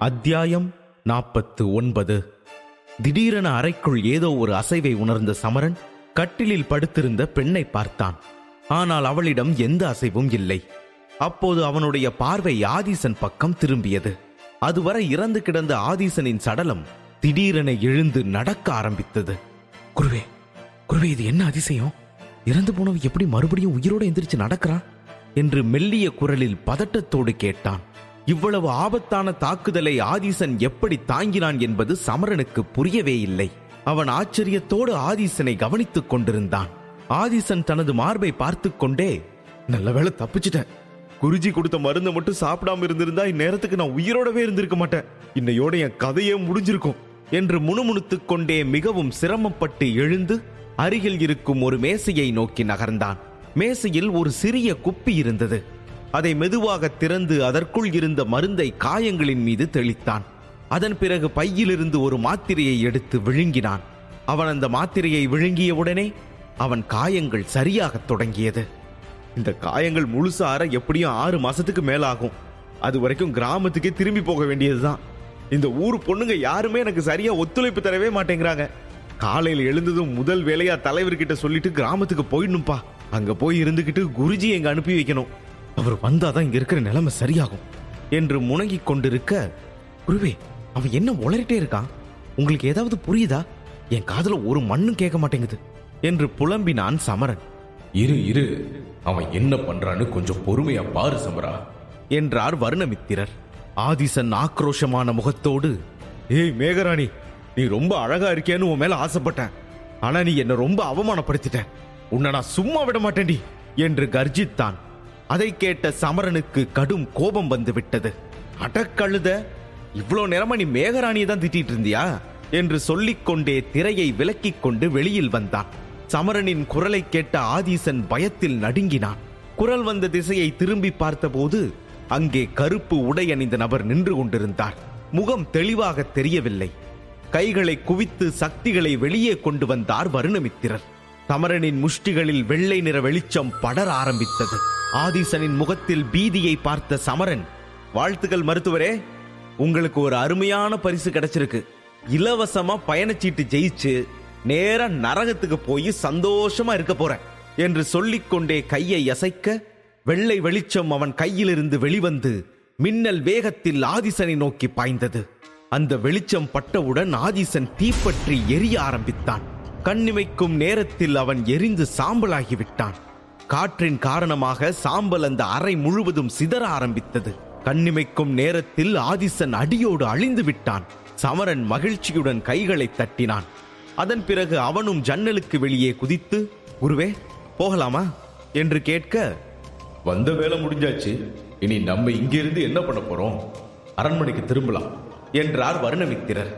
அத்தியாயம் 49. திடீரென அறைக்குள் ஏதோ ஒரு அசைவை உணர்ந்த சமரன் கட்டிலில் படுத்திருந்த பெண்ணை பார்த்தான். ஆனால் அவளிடம் எந்த அசைவும் இல்லை. அப்போது அவனுடைய பார்வை ஆதிசன் பக்கம் திரும்பியது. அதுவரை இறந்து கிடந்த ஆதிசனின் சடலம் திடீரென எழுந்து நடக்க ஆரம்பித்தது. குருவே, குருவே, இது என்ன அதிசயம்? இறந்து போனவ எப்படி மறுபடியும் உயிரோடு எந்திரிச்சு நடக்கிறான் என்று மெல்லிய குரலில் பதட்டத்தோடு கேட்டான். இவ்வளவு ஆபத்தான தாக்குதலை ஆதிசன் எப்படி தாங்கினான் என்பது சமரனுக்கு புரியவே இல்லை. அவன் ஆச்சரியத்தோடு ஆதிசனை கவனித்துக் கொண்டிருந்தான். ஆதிசன் தனது மார்பை பார்த்து கொண்டே, நல்ல வேளை தப்பிச்சிட்டேன். குருஜி கொடுத்த மருந்தை மட்டும் சாப்பிடாம இருந்திருந்தா இந்நேரத்துக்கு நான் உயிரோடவே இருந்திருக்க மாட்டேன். இன்னையோட என் கதையே முடிஞ்சிருக்கும் என்று முணுமுணுத்துக் கொண்டே மிகவும் சிரமப்பட்டு எழுந்து அருகில் இருக்கும் ஒரு மேசையை நோக்கி நகர்ந்தான். மேசையில் ஒரு சிறிய குப்பி இருந்தது. அதை மெதுவாக திறந்து அதற்குள் இருந்த மருந்தை காயங்களின் மீது தெளித்தான். அதன் பிறகு பையிலிருந்து ஒரு மாத்திரையை எடுத்து விழுங்கினான். அவன் அந்த மாத்திரையை விழுங்கியவுடனே அவன் காயங்கள் சரியாக தொடங்கியது. இந்த காயங்கள் முழுசார எப்படியும் 6 மாசத்துக்கு மேலாகும். அது வரைக்கும் கிராமத்துக்கே திரும்பி போக வேண்டியதுதான். இந்த ஊர் பொண்ணுங்க யாருமே எனக்கு சரியா ஒத்துழைப்பு தரவே மாட்டேங்கிறாங்க. காலையில் எழுந்ததும் முதல் வேலையா தலைவர்கிட்ட சொல்லிட்டு கிராமத்துக்கு போயிடணும்பா. அங்க போய் இருந்துகிட்டு குருஜி எங்க அனுப்பி வைக்கணும். அவர் வந்தாதான் இங்க இருக்கிற நிலைமை சரியாகும் என்று முணங்கிக் கொண்டிருக்க, குருவே, அவன் என்ன உளறிட்டே இருக்கான்? உங்களுக்கு ஏதாவது புரியுதா? என் காதுல ஒரு மண்ணும் கேட்க மாட்டேங்குது என்று புலம்பினான் சமரன். இரு, அவன் என்ன பண்றான்னு கொஞ்சம் பொறுமையா பாரு சமரா என்றார் வருணமித்திரர். ஆதிசன் ஆக்ரோஷமான முகத்தோடு, ஏய் மேகராணி, நீ ரொம்ப அழகா இருக்கேன்னு உன் மேல ஆசைப்பட்டேன். ஆனா நீ என்ன ரொம்ப அவமானப்படுத்திட்ட. உன்னை நான் சும்மா விட மாட்டேன்டி என்று கர்ஜித்தான். அதை கேட்ட சமரனுக்கு கடும் கோபம் வந்து விட்டது. அடக்கழுத, இவ்வளோ நேரமா நீ மேகராணியை தான் திட்டிட்டு இருந்தியா என்று சொல்லிக் கொண்டே திரையை விலக்கிக் கொண்டு வெளியில் வந்தான். சமரனின் குரலை கேட்ட ஆதிசன் பயத்தில் நடுங்கினான். குரல் வந்த திசையை திரும்பி பார்த்தபோது அங்கே கருப்பு உடை அணிந்த நபர் நின்று கொண்டிருந்தார். முகம் தெளிவாக தெரியவில்லை. கைகளை குவித்து சக்திகளை வெளியே கொண்டு வந்தார் வருணமித்திரர். சமரனின் முஷ்டிகளில் வெள்ளை நிற வெளிச்சம் படர ஆரம்பித்தது. ஆதிசனின் முகத்தில் பீதியை பார்த்த சமரன், வாழ்த்துக்கள் மருத்துவரே, உங்களுக்கு ஒரு அருமையான பரிசு கிடைச்சிருக்கு. இலவசமா பயணச்சீட்டு ஜெயிச்சு நேரா நரகத்துக்கு போய் சந்தோஷமா இருக்க போறேன் என்று சொல்லிக்கொண்டே கையை அசைக்க வெள்ளை வெளிச்சம் அவன் கையிலிருந்து வெளிவந்து மின்னல் வேகத்தில் ஆதிசனை நோக்கி பாய்ந்தது. அந்த வெளிச்சம் பட்டவுடன் ஆதிசன் தீப்பற்றி எரிய ஆரம்பித்தான். கண்ணிமைக்கும் நேரத்தில் அவன் எரிந்து சாம்பலாகிவிட்டான். காற்றின் காரணமாக சாம்பல் அந்த அறை முழுவதும் சிதற ஆரம்பித்தது. கண்ணிமைக்கும் நேரத்தில் ஆதிசன் அடியோடு அழிந்து விட்டான். சமரன் மகிழ்ச்சியுடன் கைகளை தட்டினான். அதன் பிறகு அவனும் ஜன்னலுக்கு வெளியே குதித்து, குருவே, போகலாமா என்று கேட்க, வந்த வேலை முடிஞ்சாச்சு. இனி நம்ம இங்கிருந்து என்ன பண்ண போறோம்? அரண்மனைக்கு திரும்பலாம் என்றார் வருணமித்திரர்.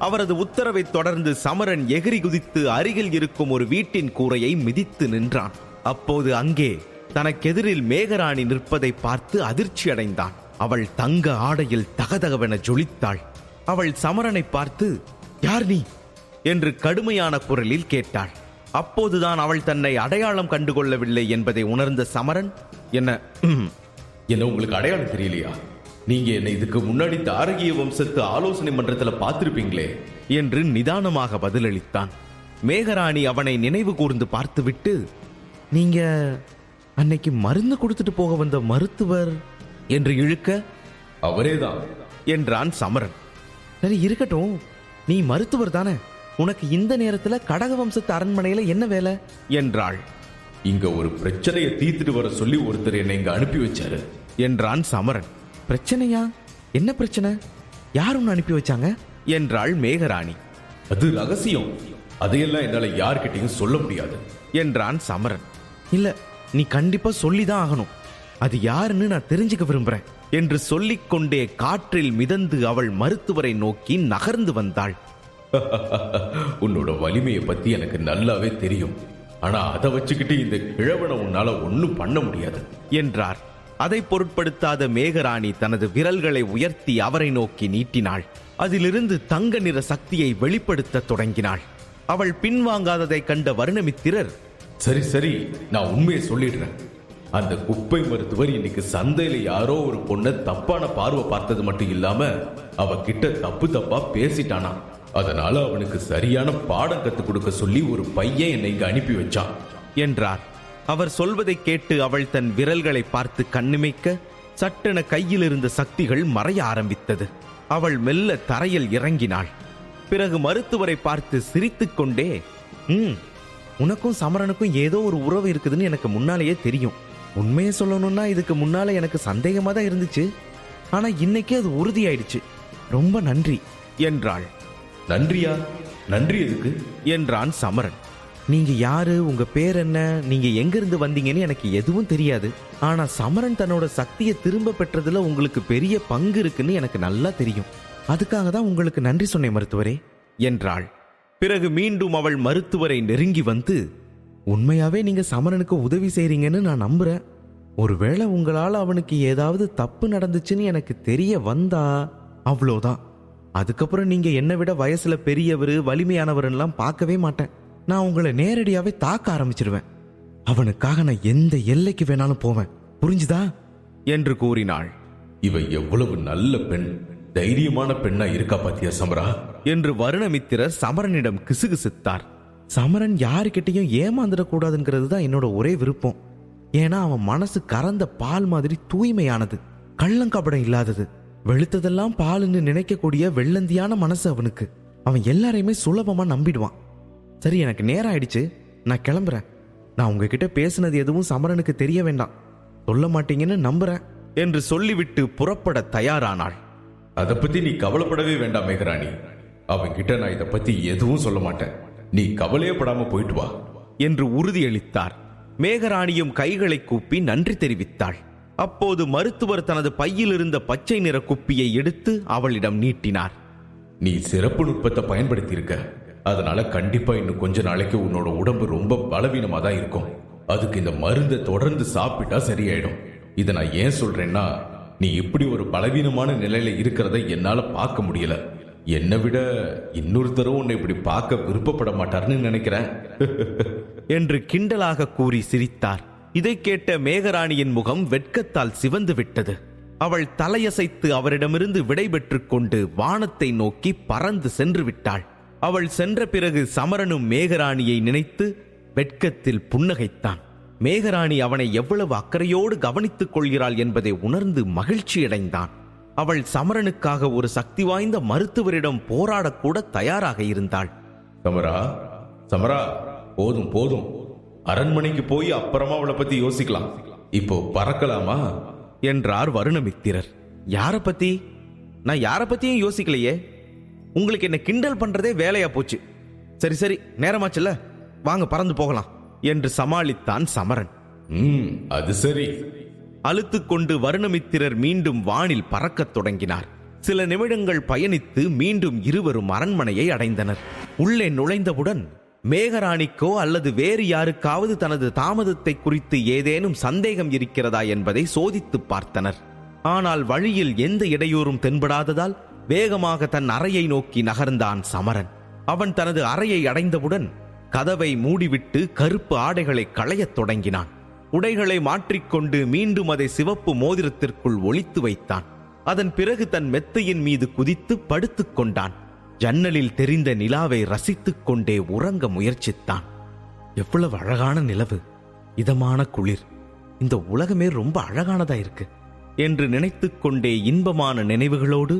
அவரது உத்தரவை தொடர்ந்து சமரன் எகிரி குதித்து அருகில் இருக்கும் ஒரு வீட்டின் கூரையை மிதித்து நின்றான். அப்போது அங்கே தனக்கெதிரில் மேகராணி நிற்பதை பார்த்து அதிர்ச்சி அடைந்தான். அவள் தங்க ஆடையில் தகதகவென ஜொலித்தாள். அவள் சமரனை பார்த்து, யார் நீ என்று கடுமையான குரலில் கேட்டாள். அப்போதுதான் அவள் தன்னை அடையாளம் கண்டுகொள்ளவில்லை என்பதை உணர்ந்த சமரன், என்ன உங்களுக்கு அடையாளம் தெரியலையா? நீங்க என்ன இதுக்கு முன்னாடி தாரகிய வம்சத்து ஆலோசனை மன்றத்துல பார்த்திருப்பீங்களே என்று நிதானமாக பதிலளித்தான். மேகராணி அவனை நினைவு கூர்ந்து பார்த்துவிட்டு, நீங்க அன்னைக்கு மருந்து கொடுத்துட்டு போக வந்த மருத்துவர் என்று இழுக்க, அவரேதான் என்றான் சமரன். சரி, இருக்கட்டும், நீ மருத்துவர் தானே, உனக்கு இந்த நேரத்துல கடக வம்சத்து அரண்மனையில என்ன வேலை என்றாள். இங்க ஒரு பிரச்சனையை தீர்த்துட்டு வர சொல்லி ஒருத்தர் என்னை இங்க அனுப்பி வச்சாரு என்றான் சமரன். பிரச்சனையா? என்ன பிரச்சனை? யார் உன்னை அனுப்பி வச்சாங்க என்றாள் மேகராணி. அது ரகசியம், அதையெல்லாம் என்னால யார்கிட்டையும் சொல்ல முடியாது என்றான் சமரன். இல்ல, நீ கண்டிப்பா சொல்லிதான் ஆகணும். அது யாருன்னு நான் தெரிஞ்சுக்க விரும்புறேன் என்று சொல்லிக் கொண்டே காற்றில் மிதந்து அவள் மருத்துவரை நோக்கி நகர்ந்து வந்தாள். உன்னோட வலிமையை பத்தி எனக்கு நல்லாவே தெரியும். ஆனா அதை வச்சுக்கிட்டு இந்த கிழவனை உன்னால ஒன்னும் பண்ண முடியாது என்றார். அதை பொருட்படுத்தாத மேகராணி தனது விரல்களை உயர்த்தி அவரை நோக்கி நீட்டினாள். அதிலிருந்து தங்க நிற சக்தியை வெளிப்படுத்த தொடங்கினாள். அவள் பின்வாங்காததை கண்ட வருணமித்திரர், சரி, நான் உண்மையை சொல்லிடுறேன். அந்த குப்பை மருத்துவர் இன்னைக்கு சந்தையில யாரோ ஒரு பொண்ணை தப்பான பார்வை பார்த்தது மட்டும் இல்லாம அவகிட்ட தப்பு தப்பா பேசிட்டானா. அதனால அவனுக்கு சரியான பாடம் கத்துக் கொடுக்க சொல்லி ஒரு பையன் என்னை இங்க அனுப்பி வச்சான் என்றார். அவர் சொல்வதை கேட்டு அவள் தன் விரல்களை பார்த்து கண்ணிமைக்க சட்டென கையில் இருந்த சக்திகள் மறைய ஆரம்பித்தது. அவள் மெல்ல தரையில் இறங்கினாள். பிறகு மருத்துவரை பார்த்து சிரித்துக் கொண்டே, உனக்கும் சமரனுக்கும் ஏதோ ஒரு உறவு இருக்குதுன்னு எனக்கு முன்னாலேயே தெரியும். உண்மையை சொல்லணும்னா இதுக்கு முன்னால எனக்கு சந்தேகமா தான் இருந்துச்சு. ஆனா இன்னைக்கே அது உறுதியாயிடுச்சு. ரொம்ப நன்றி என்றாள். நன்றியா? நன்றி எதுக்கு என்றான் சமரன். நீங்க யாரு, உங்க பேர் என்ன, நீங்க எங்கிருந்து வந்தீங்கன்னு எனக்கு எதுவும் தெரியாது. ஆனா சமரன் தன்னோட சக்தியை திரும்ப பெற்றதுல உங்களுக்கு பெரிய பங்கு இருக்குன்னு எனக்கு நல்லா தெரியும். அதுக்காக தான் உங்களுக்கு நன்றி சொன்னேன் மருத்துவரே என்றாள். பிறகு மீண்டும் அவள் மருத்துவரை நெருங்கி வந்து, உண்மையாவே நீங்க சமரனுக்கு உதவி செய்றீங்கன்னு நான் நம்புறேன். ஒருவேளை உங்களால அவனுக்கு ஏதாவது தப்பு நடந்துச்சுன்னு எனக்கு தெரிய வந்தா அவ்வளோதான். அதுக்கப்புறம் நீங்க என்னை விட வயசுல பெரியவர், வலிமையானவர்லாம் பார்க்கவே மாட்டேன். நான் உங்களை நேரடியாவே தாக்க ஆரம்பிச்சிருவேன். அவனுக்காக நான் எந்த எல்லைக்கு வேணாலும் போவேன். புரிஞ்சுதா என்று கூறினாள். இவ எவ்வளவு நல்ல பெண், தைரியமான பெண்ணா இருக்கா பாத்தியா சமரா என்று வருணமித்திரர் சமரனிடம் கிசுகிசுத்தார். சமரன் யாருக்கிட்டையும் ஏமாந்துடக்கூடாதுங்கிறது தான் என்னோட ஒரே விருப்பம். ஏன்னா அவன் மனசு கறந்த பால் மாதிரி தூய்மையானது, கள்ளங்கபடம் இல்லாதது. வெளுத்ததெல்லாம் பாலுன்னு நினைக்கக்கூடிய வெள்ளந்தியான மனசு அவனுக்கு. அவன் எல்லாரையுமே சுலபமா நம்பிடுவான். சரி, எனக்கு நேரம் ஆயிடுச்சு, நான் கிளம்புறேன். நான் உங்ககிட்ட பேசுனது எதுவும் சமரனுக்கு தெரிய வேண்டாம், சொல்ல மாட்டீங்கன்னு நம்புறேன் என்று சொல்லிவிட்டு புறப்பட தயாரானாள். அதை பத்தி நீ கவலைப்படவே வேண்டாம் மேகராணி. அவன்கிட்ட நான் இதை பத்தி எதுவும் சொல்ல மாட்டேன். நீ கவலையே படாம போயிட்டு வா என்று உறுதியளித்தார். மேகராணியும் கைகளை கூப்பி நன்றி தெரிவித்தாள். அப்போது மருத்துவர் தனது பையில் இருந்த பச்சை நிற குப்பியை எடுத்து அவளிடம் நீட்டினார். நீ சிறப்பு நுட்பத்தை பயன்படுத்தி இருக்க, அதனால கண்டிப்பா இன்னும் கொஞ்ச நாளைக்கு உன்னோட உடம்பு ரொம்ப பலவீனமா தான் இருக்கும். அதுக்கு இந்த மருந்தை தொடர்ந்து சாப்பிட்டா சரியாயிடும். இதை நான் ஏன் சொல்றேன்னா, நீ இப்படி ஒரு பலவீனமான நிலையில இருக்கிறத என்னால பார்க்க முடியல. என்னை விட இன்னொருத்தரும் உன்னை இப்படி பார்க்க விருப்பப்பட மாட்டார்னு நினைக்கிறேன் என்று கிண்டலாக கூறி சிரித்தார். இதை கேட்ட மேகராணியின் முகம் வெட்கத்தால் சிவந்து விட்டது. அவள் தலையசைத்து அவரிடமிருந்து விடைபெற்றுக் கொண்டு வானத்தை நோக்கி பறந்து சென்று விட்டாள். அவள் சென்ற பிறகு சமரனும் மேகராணியை நினைத்து வெட்கத்தில் புன்னகைத்தான். மேகராணி அவனை எவ்வளவு அக்கறையோடு கவனித்துக் கொள்கிறாள் என்பதை உணர்ந்து மகிழ்ச்சியடைந்தான். அவள் சமரனுக்காக ஒரு சக்தி வாய்ந்த மருத்துவரிடம் போராடக்கூட தயாராக இருந்தாள். சமரா, சமரா, போதும் போதும், அரண்மனைக்கு போய் அப்புறமா அவளை பத்தி யோசிக்கலாம். இப்போ பறக்கலாமா என்றார் வருணமித்திரர். யார பத்தி? நான் யார பத்தியும் யோசிக்கலையே. உங்களுக்கு என்ன கிண்டல் பண்றதே வேலையா போச்சு. சரி சரி, நேரமாச்சுல்ல, வாங்க பறந்து போகலாம் என்று சமாளித்தான் சமரன். அது சரி. அலுத்துக் கொண்டு வருணமித்திரர் மீண்டும் வானில் பறக்கத் தொடங்கினார். சில நிமிடங்கள் பயணித்து மீண்டும் இருவரும் அரண்மனையை அடைந்தனர். உள்ளே நுழைந்தவுடன் மேகராணிக்கோ அல்லது வேறு யாருக்காவது தனது தாமதத்தை குறித்து ஏதேனும் சந்தேகம் இருக்கிறதா என்பதை சோதித்து பார்த்தனர். ஆனால் வழியில் எந்த இடையூறும் தென்படாததால் வேகமாக தன் அறையை நோக்கி நகர்ந்தான் சமரன். அவன் தனது அறையை அடைந்தவுடன் கதவை மூடிவிட்டு கருப்பு ஆடைகளை களையத் தொடங்கினான். உடைகளை மாற்றிக்கொண்டு மீண்டும் அதை சிவப்பு மோதிரத்திற்குள் ஒளித்து வைத்தான். அதன் பிறகு தன் மெத்தையின் மீது குதித்து படுத்துக் கொண்டான். ஜன்னலில் தெரிந்த நிலாவை ரசித்துக் கொண்டே உறங்க முயற்சித்தான். எவ்வளவு அழகான நிலவு, இதமான குளிர், இந்த உலகமே ரொம்ப அழகானதா இருக்கு என்று நினைத்துக் கொண்டே இன்பமான நினைவுகளோடு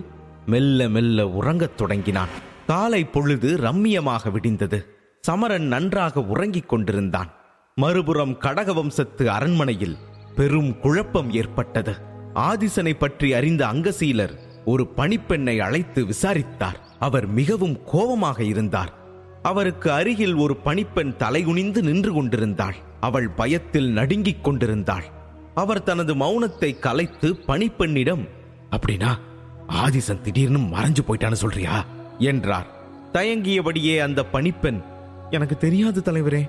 மெல்ல மெல்ல உறங்கத் தொடங்கினான். காலை பொழுது ரம்மியமாக விடிந்தது. சமரன் நன்றாக உறங்கிக் கொண்டிருந்தான். மறுபுறம் கடகவம்சத்து அரண்மனையில் பெரும் குழப்பம் ஏற்பட்டது. ஆதிசனை பற்றி அறிந்த அங்கசீலர் ஒரு பணிப்பெண்ணை அழைத்து விசாரித்தார். அவர் மிகவும் கோபமாக இருந்தார். அவருக்கு அருகில் ஒரு பணிப்பெண் தலைகுனிந்து நின்று கொண்டிருந்தாள். அவள் பயத்தில் நடுங்கிக் கொண்டிருந்தாள். அவர் தனது மௌனத்தை கலைத்து பணிப்பெண்ணிடம், அப்படின்னா ஆதிசன் திடீர்னு மறைஞ்சு போயிட்டான்னு சொல்றியா என்றார். தயங்கியபடியே அந்த பணிப்பெண், எனக்கு தெரியாது தலைவரே.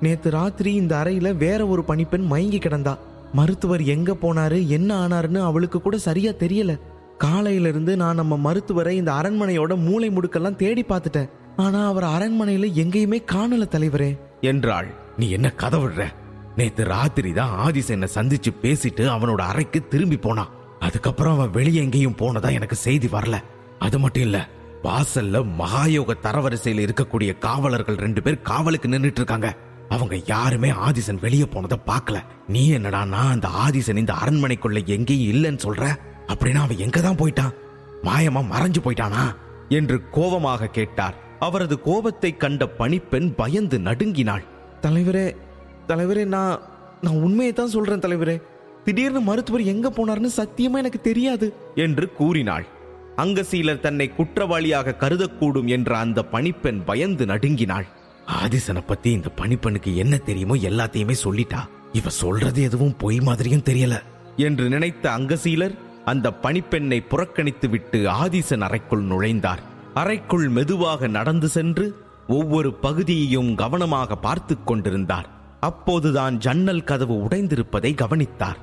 நேத்து ராத்திரி இந்த அறையில வேற ஒரு பணிப்பெண் மயங்கி கிடந்தா. மருத்துவர் எங்க போனாரு, என்ன ஆனாருன்னு அவளுக்கு கூட சரியா தெரியல. காலையில இருந்து நான் நம்ம மருத்துவரை இந்த அரண்மனையோட மூளை முடுக்கெல்லாம் தேடி பார்த்துட்டேன். ஆனா அவர் அரண்மனையில எங்கேயுமே காணல தலைவரே என்றாள். நீ என்ன கதை விடுற? நேத்து ராத்திரி தான் ஆதிசேனை சந்திச்சு பேசிட்டு அவனோட அறைக்கு திரும்பி போனான். அதுக்கப்புறம் அவன் வெளியே எங்கேயும் போனதா எனக்கு செய்தி வரல. அது மட்டும் இல்ல, வாசல்ல மகாயோக தரவரிசையில் இருக்கக்கூடிய காவலர்கள் 2 பேர் காவலுக்கு நின்றுட்டு இருக்காங்க. அவங்க யாருமே ஆதிசன் வெளியே போனதை பார்க்கல. நீ என்னடானா அந்த ஆதிசன் இந்த அரண்மனைக்குள்ள எங்கேயும் இல்லைன்னு சொல்ற? அப்படின்னா அவன் எங்கதான் போயிட்டான்? மாயமா மறைஞ்சு போயிட்டானா என்று கோபமாக கேட்டார். அவரது கோபத்தை கண்ட பணிப்பெண் பயந்து நடுங்கினாள். தலைவரே தலைவரே, நான் உண்மையை தான் சொல்றேன் தலைவரே. திடீர்னு மருத்துவர் எங்க போனார்னு சத்தியமா எனக்கு தெரியாது என்று கூறினாள். அங்கசீலர் தன்னை குற்றவாளியாக கருதக்கூடும் என்ற அந்த பணிப்பெண் பயந்து நடுங்கினாள். ஆதிசனை பத்தி இந்த பணிப்பெண்ணுக்கு என்ன தெரியுமோ எல்லாத்தையுமே சொல்லிட்டா. இவ சொல்றது எதுவும் பொய் மாதிரியும் தெரியல என்று நினைத்த அங்கசீலர் அந்த பணிப்பெண்ணை புறக்கணித்து விட்டு ஆதிசன் அறைக்குள் நுழைந்தார். அறைக்குள் மெதுவாக நடந்து சென்று ஒவ்வொரு பகுதியையும் கவனமாக பார்த்து கொண்டிருந்தார். அப்போதுதான் ஜன்னல் கதவு உடைந்திருப்பதை கவனித்தார்.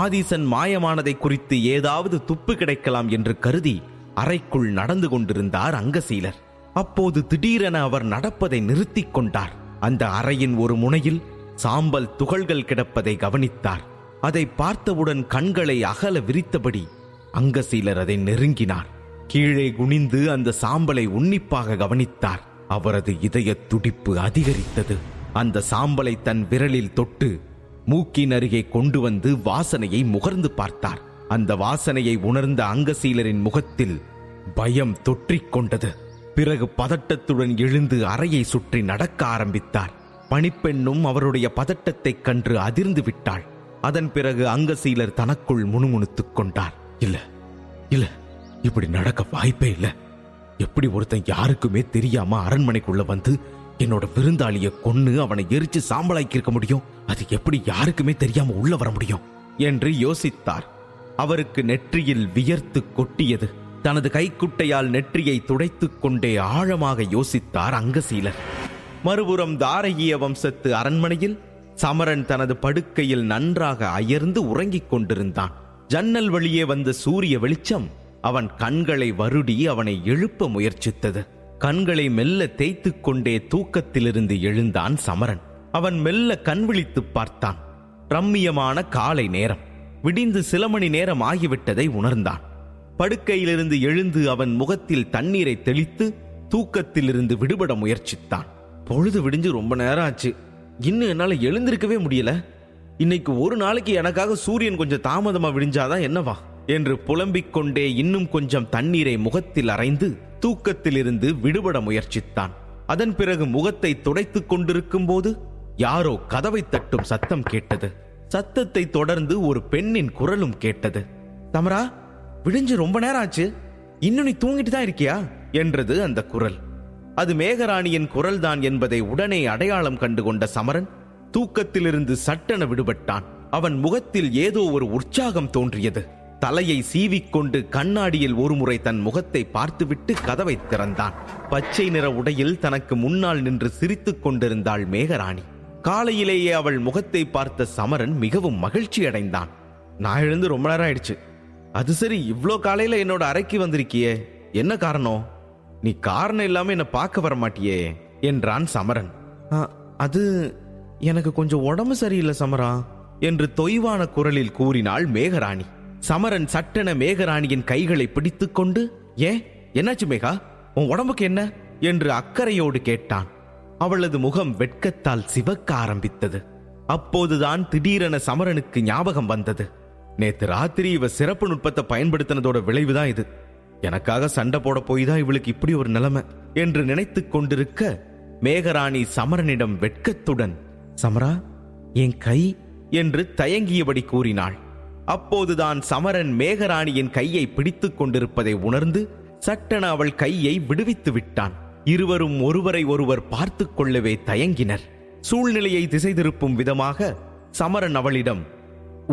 ஆதிசன் மாயமானதை குறித்து ஏதாவது துப்பு கிடைக்கலாம் என்று கருதி அறைக்குள் நடந்து கொண்டிருந்தார் அங்கசீலர். அப்போது திடீரென அவர் நடப்பதை நிறுத்திக் கொண்டார். அந்த அறையின் ஒரு முனையில் சாம்பல் துகள்கள் கிடப்பதை கவனித்தார். அதை பார்த்தவுடன் கண்களை அகல விரித்தபடி அங்கசீலர் அதை நெருங்கினார். கீழே குனிந்து அந்த சாம்பலை உன்னிப்பாக கவனித்தார். அவரது இதய துடிப்பு அதிகரித்தது. அந்த சாம்பலை தன் விரலில் தொட்டு மூக்கின் அருகே கொண்டு வந்து வாசனையை முகர்ந்து பார்த்தார். அந்த வாசனையை உணர்ந்த அங்கசீலரின் முகத்தில் பயம் தொற்றிக்கொண்டது. பிறகு பதட்டத்துடன் எழுந்து அறையை சுற்றி நடக்க ஆரம்பித்தார். பணிப்பெண்ணும் அவருடைய பதட்டத்தைக் கண்டு அதிர்ந்து விட்டாள். அதன் பிறகு அங்கசீலர் தனக்குள் முணுமுணுத்துக் கொண்டார். இல்ல இல்ல, இப்படி நடக்க வாய்ப்பே இல்ல. எப்படி ஒருத்தன் யாருக்குமே தெரியாம அரண்மனைக்குள்ள வந்து என்னோட விருந்தாளிய கொன்னு அவனை எரிச்சு சாம்பலாக்கி இருக்க முடியும்? அது எப்படி யாருக்குமே தெரியாம உள்ள வர முடியும் என்று யோசித்தார். அவருக்கு நெற்றியில் வியர்த்து கொட்டியது. தனது கைக்குட்டையால் நெற்றியை துடைத்துக் கொண்டே ஆழமாக யோசித்தார் அங்கசீலர். மறுபுறம் தாரகிய வம்சத்து அரண்மனையில் சமரன் தனது படுக்கையில் நன்றாக அயர்ந்து உறங்கிக் கொண்டிருந்தான். ஜன்னல் வழியே வந்த சூரிய வெளிச்சம் அவன் கண்களை வருடி அவனை எழுப்ப முயற்சித்தது. கண்களை மெல்ல தேய்த்துக் கொண்டே தூக்கத்திலிருந்து எழுந்தான் சமரன். அவன் மெல்ல கண் விழித்து பார்த்தான். ரம்மியமான காலை நேரம். விடிந்து சில மணி நேரம் ஆகிவிட்டதை உணர்ந்தான். படுக்கையிலிருந்து எழுந்து அவன் முகத்தில் தண்ணீரை தெளித்து தூக்கத்திலிருந்து விடுபட முயற்சித்தான். பொழுது விடிஞ்சு ரொம்ப நேரம் ஆச்சு. இன்னும் என்னால எழுந்திருக்கவே முடியல. இன்னைக்கு ஒரு நாளைக்கு எனக்காக சூரியன் கொஞ்சம் தாமதமா விடிஞ்சாதான் என்னவா என்று புலம்பிக் கொண்டே இன்னும் கொஞ்சம் தண்ணீரை முகத்தில் அரைந்து தூக்கத்திலிருந்து விடுபட முயற்சித்தான். அதன் பிறகு முகத்தை துடைத்துக் கொண்டிருக்கும் போது யாரோ கதவை தட்டும் சத்தம் கேட்டது. சத்தத்தை தொடர்ந்து ஒரு பெண்ணின் குரலும் கேட்டது. தமரா, விடிஞ்சு ரொம்ப நேரம் ஆச்சு, இன்னும் நீ தூங்கிட்டு தான் இருக்கியா என்றது அந்த குரல். அது மேகராணியின் குரல்தான் என்பதை உடனே அடையாளம் கண்டு கொண்ட சமரன் தூக்கத்திலிருந்து சட்டென விடுபட்டான். அவன் முகத்தில் ஏதோ ஒரு உற்சாகம் தோன்றியது. தலையை சீவிக்கொண்டு கண்ணாடியில் ஒருமுறை தன் முகத்தை பார்த்துவிட்டு கதவை திறந்தான். பச்சை நிற உடையில் தனக்கு முன்னால் நின்று சிரித்துக் கொண்டிருந்தாள் மேகராணி. காலையிலேயே அவள் முகத்தை பார்த்த சமரன் மிகவும் மகிழ்ச்சி அடைந்தான். நான் எழுந்து ரொம்ப நேரம் ஆயிடுச்சு. அது சரி, இவ்ளோ காலையில என்னோட அறைக்கு வந்திருக்கியே, என்ன காரணம்? நீ காரணம் இல்லாம என்ன பார்க்க வர மாட்டியே என்றான் சமரன். அது எனக்கு கொஞ்சம் உடம்பு சரியில்லை சமரா என்று தொய்வான குரலில் கூறினாள் மேகராணி. சமரன் சட்டென மேகராணியின் கைகளை பிடித்துக் கொண்டு, ஏன் என்னாச்சு மேகா, உன் உடம்புக்கு என்ன என்று அக்கறையோடு கேட்டான். அவளது முகம் வெட்கத்தால் சிவக்க ஆரம்பித்தது. அப்போதுதான் திடீரென சமரனுக்கு ஞாபகம் வந்தது. நேத்து ராத்திரி இவ சிறப்பு நுட்பத்தை பயன்படுத்தினதோட விளைவுதான் இது. எனக்காக சண்டை போட போய் தான் இவளுக்கு இப்படி ஒரு நிலைமை என்று நினைத்துக் கொண்டிருக்க மேகராணி சமரனிடம் வெட்கத்துடன், சமரா, என் கை என்று தயங்கியபடி கூறினாள். அப்போதுதான் சமரன் மேகராணியின் கையை பிடித்துக் கொண்டிருப்பதை உணர்ந்து சட்டென அவள் கையை விடுவித்து விட்டான். இருவரும் ஒருவரை ஒருவர் பார்த்து கொள்ளவே தயங்கினர். சூழ்நிலையை திசை திருப்பும் விதமாக சமரன் அவளிடம்,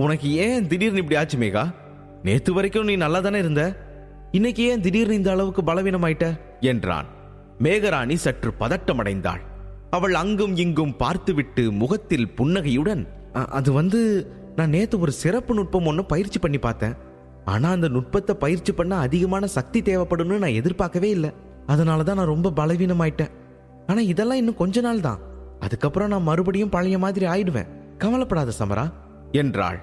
உனக்கு ஏன் திடீர்னு இப்படி ஆச்சு மேகா? நேத்து வரைக்கும் நீ நல்லா தானே இருந்த, இன்னைக்கு ஏன் திடீர்னு இந்த அளவுக்கு பலவீனமாயிட்ட என்றான். மேகராணி சற்று பதட்டமடைந்தாள். அவள் அங்கும் இங்கும் பார்த்துவிட்டு முகத்தில் புன்னகையுடன், அது நான் நேத்து ஒரு சிறப்பு நுட்பம் ஒன்று பயிற்சி பண்ணி பார்த்தேன். ஆனா அந்த நுட்பத்தை பயிற்சி பண்ண அதிகமான சக்தி தேவைப்படும்னு நான் எதிர்பார்க்கவே இல்லை. அதனாலதான் நான் ரொம்ப பலவீனமாயிட்டேன். ஆனா இதெல்லாம் இன்னும் கொஞ்ச நாள் தான். அதுக்கப்புறம் நான் மறுபடியும் பழைய மாதிரி ஆயிடுவேன் கவலைப்படாத சமரா என்றாள்.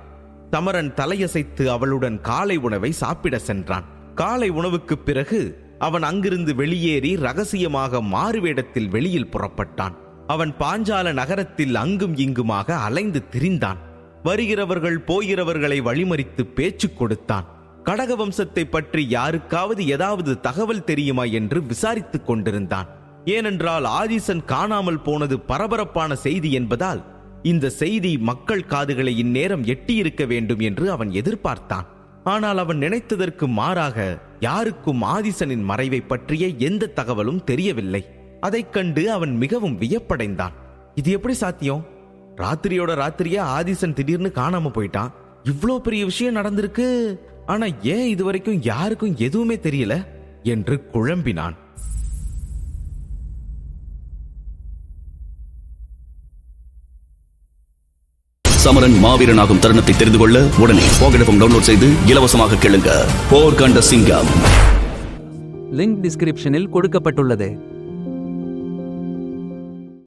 சமரன் தலையசைத்து அவளுடன் காலை உணவை சாப்பிட சென்றான். காலை உணவுக்குப் பிறகு அவன் அங்கிருந்து வெளியேறி ரகசியமாக மாறுவேடத்தில் வெளியில் புறப்பட்டான். அவன் பாஞ்சால நகரத்தில் அங்கும் இங்குமாக அலைந்து திரிந்தான். வருகிறவர்கள் போகிறவர்களை வழிமறித்து பேச்சு கொடுத்தான். கடக வம்சத்தை பற்றி யாருக்காவது ஏதாவது தகவல் தெரியுமா என்று விசாரித்துக் கொண்டிருந்தான். ஏனென்றால் ஆதிசன் காணாமல் போனது பரபரப்பான செய்தி என்பதால் இந்த செய்தி மக்கள் காதுகளை இந்நேரம் எட்டியிருக்க வேண்டும் என்று அவன் எதிர்பார்த்தான். ஆனால் அவன் நினைத்ததற்கு மாறாக யாருக்கும் ஆதிசனின் மறைவை பற்றிய எந்த தகவலும் தெரியவில்லை. அதைக் கண்டு அவன் மிகவும் வியப்படைந்தான். இது எப்படி சாத்தியம்? ராத்திரியோட ராத்திரியா ஆதிசன் திடீர்னு காணாம போயிட்டான். இவ்வளோ பெரிய விஷயம் நடந்திருக்கு, ஆனா ஏன் இதுவரைக்கும் யாருக்கும் எதுவுமே தெரியல என்று குழம்பினான். சமரன் மாவீரனாகும் தருணத்தை தெரிந்து கொள்ள உடனே போகடஃபம் டவுன்லோட் செய்து இலவசமாக கேளுங்க. போர் கண்ட சிங்கம் லிங்க் டிஸ்கிரிப்ஷனில் கொடுக்கப்பட்டுள்ளது.